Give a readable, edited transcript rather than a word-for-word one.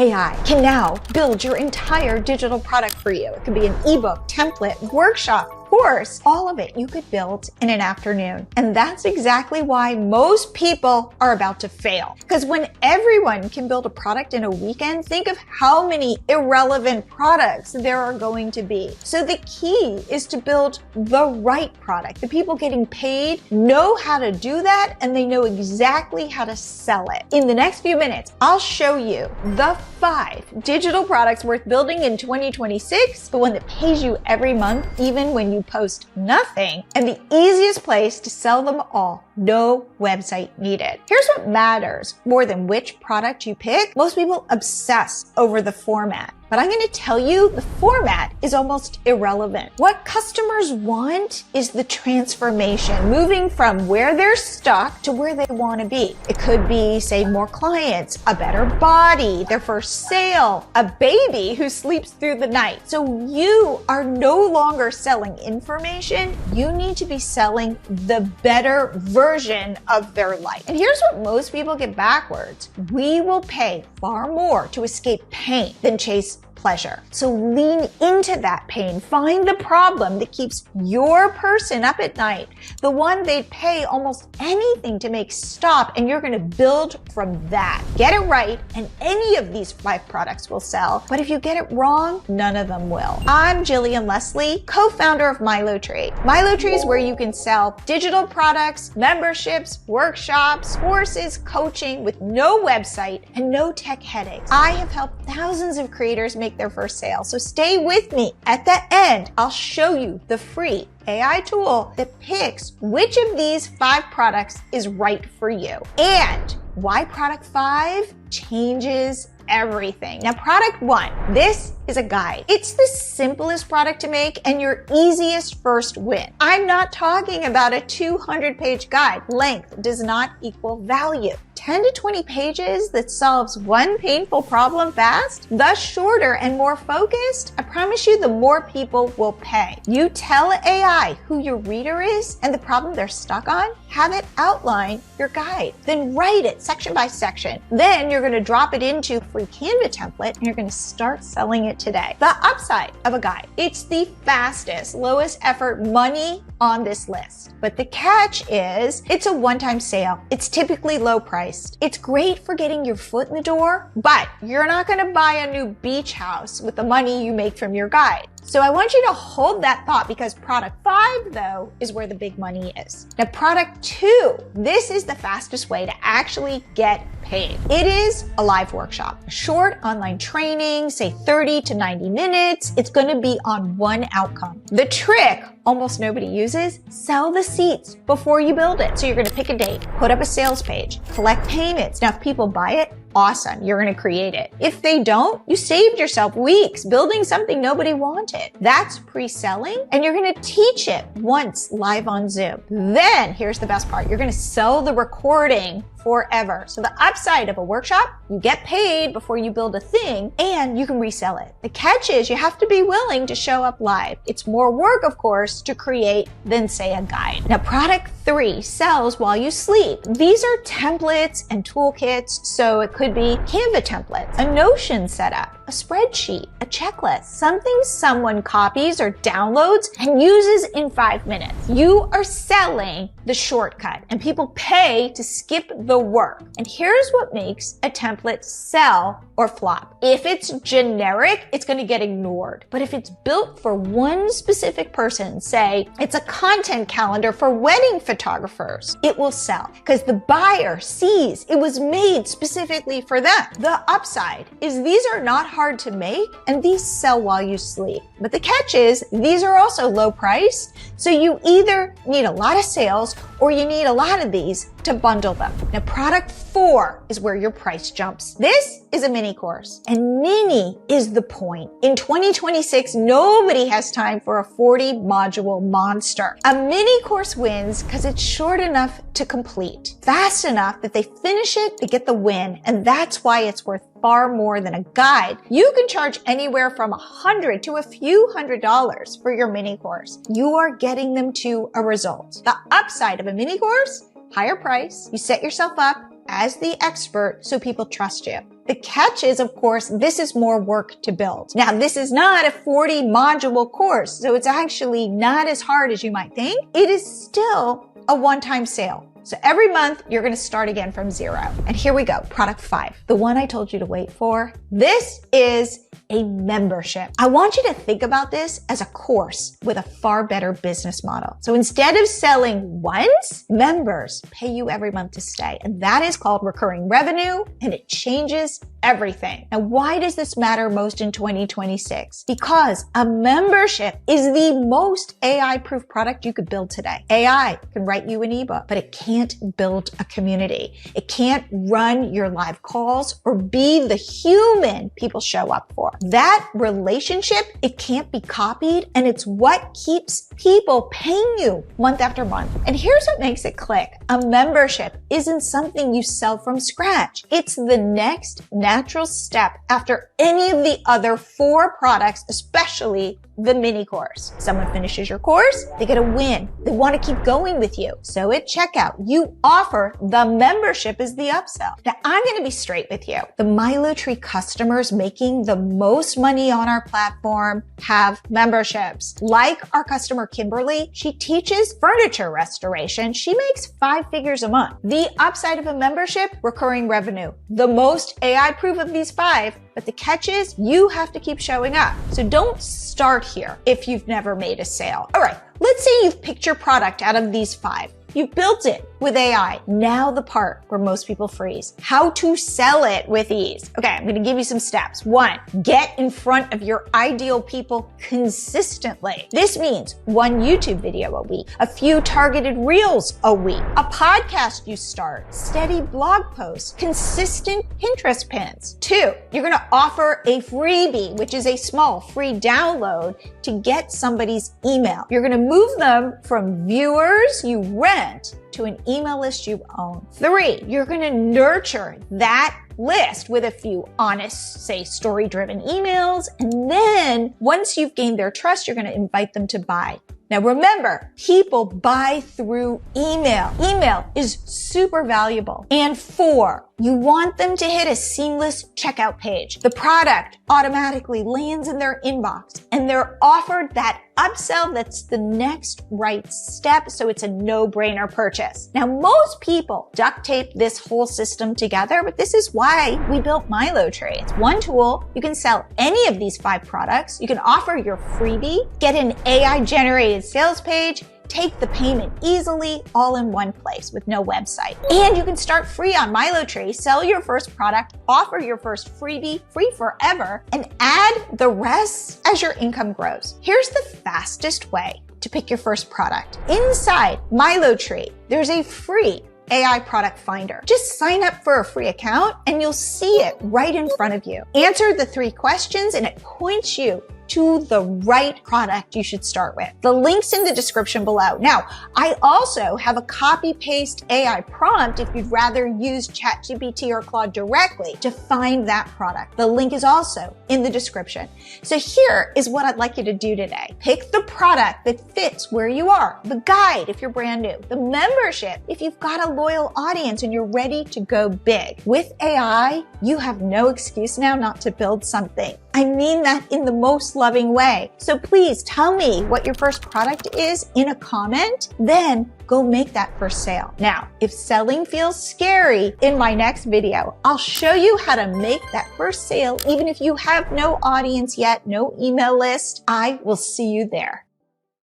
AI can now build your entire digital product for you. It could be an ebook, template, workshop, course, all of it you could build in an afternoon. And that's exactly why most people are about to fail. Because when everyone can build a product in a weekend, think of how many irrelevant products there are going to be. So the key is to build the right product. The people getting paid know how to do that, and they know exactly how to sell it. In the next few minutes, I'll show you the 5 digital products worth building in 2026, the one that pays you every month, even when you post nothing, and the easiest place to sell them all. No website needed. Here's what matters more than which product you pick. Most people obsess over the format. But I'm going to tell you the format is almost irrelevant. What customers want is the transformation, moving from where they're stuck to where they want to be. It could be, say, more clients, a better body, their first sale, a baby who sleeps through the night. So you are no longer selling information. You need to be selling the better version of their life. And here's what most people get backwards. We will pay far more to escape pain than chase pleasure. So lean into that pain. Find the problem that keeps your person up at night, the one they'd pay almost anything to make stop, and you're going to build from that. Get it right, and any of these 5 products will sell. But if you get it wrong, none of them will. I'm Jillian Leslie, co-founder of MiloTree. MiloTree is where you can sell digital products, memberships, workshops, courses, coaching with no website and no tech headaches. I have helped thousands of creators make their first sale. So stay with me. At the end, I'll show you the free AI tool that picks which of these 5 products is right for you and why product 5 changes everything. Now, product 1, this is a guide. It's the simplest product to make and your easiest first win. I'm not talking about a 200-page guide. Length does not equal value. 10 to 20 pages that solves one painful problem fast, the shorter and more focused, I promise you the more people will pay. You tell AI who your reader is and the problem they're stuck on, have it outline your guide. Then write it section by section. Then you're going to drop it into a free Canva template and you're going to start selling it today. The upside of a guide, it's the fastest, lowest effort money on this list. But the catch is it's a one-time sale. It's typically low priced. It's great for getting your foot in the door, but you're not going to buy a new beach house with the money you make from your guide. So I want you to hold that thought because product 5, though, is where the big money is. Now, product 2, this is the fastest way to actually get paid. It is a live workshop, a short online training, say 30 to 90 minutes. It's going to be on one outcome. The trick almost nobody uses, sell the seats before you build it. So you're going to pick a date, put up a sales page, collect payments. Now, if people buy it, awesome, you're going to create it. If they don't, you saved yourself weeks building something nobody wanted. That's pre-selling, and you're going to teach it once live on Zoom. Then, here's the best part, you're going to sell the recording forever. So the upside of a workshop, you get paid before you build a thing, and you can resell it. The catch is you have to be willing to show up live. It's more work, of course, to create than, say, a guide. Now, product 3 sells while you sleep. These are templates and toolkits, so it could be Canva templates, a Notion setup, a spreadsheet, a checklist, something someone copies or downloads and uses in 5 minutes. You are selling the shortcut, and people pay to skip the work. And here's what makes a template sell or flop. If it's generic, it's going to get ignored. But if it's built for one specific person, say it's a content calendar for wedding photographers, it will sell because the buyer sees it was made specifically for them. The upside is these are not hard to make and these sell while you sleep. But the catch is these are also low price. So you either need a lot of sales or you need a lot of these to bundle them. Now, product 4 is where your price jumps. This is a mini course, and mini is the point. In 2026, nobody has time for a 40-module monster. A mini course wins because it's short enough to complete, fast enough that they finish it, they get the win, and that's why it's worth far more than a guide. You can charge anywhere from $100 to a few $100s for your mini course. You are getting them to a result. The upside of a mini course, higher price, you set yourself up as the expert so people trust you. The catch is, of course, this is more work to build. Now, this is not a 40 module course, so it's actually not as hard as you might think. It is still a one-time sale. So every month, you're going to start again from zero. And here we go. Product 5, the one I told you to wait for. This is a membership. I want you to think about this as a course with a far better business model. So instead of selling once, members pay you every month to stay. And that is called recurring revenue, and it changes everything. Now, why does this matter most in 2026? Because a membership is the most AI-proof product you could build today. AI can write you an ebook, but it can't build a community. It can't run your live calls or be the human people show up for. That relationship, it can't be copied, and it's what keeps people paying you month after month. And here's what makes it click. A membership isn't something you sell from scratch. It's the next natural step after any of the other 4 products, especially the mini course. Someone finishes your course, they get a win. They want to keep going with you. So at checkout, you offer the membership as the upsell. Now, I'm going to be straight with you. The MiloTree customers making the most money on our platform have memberships. Like our customer Kimberly, she teaches furniture restoration. She makes 5 figures a month. The upside of a membership, recurring revenue. The most AI-proof of these 5, but the catch is you have to keep showing up. So don't start here if you've never made a sale. All right, let's say you've picked your product out of these 5. You built it with AI. Now the part where most people freeze. How to sell it with ease. Okay, I'm going to give you some steps. 1, get in front of your ideal people consistently. This means 1 YouTube video a week, a few targeted reels a week, a podcast you start, steady blog posts, consistent Pinterest pins. 2, you're going to offer a freebie, which is a small free download to get somebody's email. You're going to move them from viewers you rent to an email list you own. 3, you're going to nurture that list with a few honest, say, story-driven emails. And then once you've gained their trust, you're going to invite them to buy. Now remember, people buy through email. Email is super valuable. And 4, you want them to hit a seamless checkout page. The product automatically lands in their inbox and they're offered that upsell that's the next right step, so it's a no-brainer purchase. Now, most people duct tape this whole system together, but this is why we built MiloTree. It's one tool. You can sell any of these 5 products. You can offer your freebie, get an AI-generated sales page, take the payment easily, all in one place with no website. And you can start free on MiloTree, sell your first product, offer your first freebie, free forever, and add the rest as your income grows. Here's the fastest way to pick your first product. Inside MiloTree, there's a free AI product finder. Just sign up for a free account and you'll see it right in front of you. Answer the 3 questions and it points you to the right product you should start with. The link's in the description below. Now, I also have a copy-paste AI prompt if you'd rather use ChatGPT or Claude directly to find that product. The link is also in the description. So here is what I'd like you to do today. Pick the product that fits where you are. The guide if you're brand new. The membership if you've got a loyal audience and you're ready to go big. With AI, you have no excuse now not to build something. I mean that in the most loving way. So please tell me what your first product is in a comment, then go make that first sale. Now, if selling feels scary, in my next video, I'll show you how to make that first sale even if you have no audience yet, no email list. I will see you there.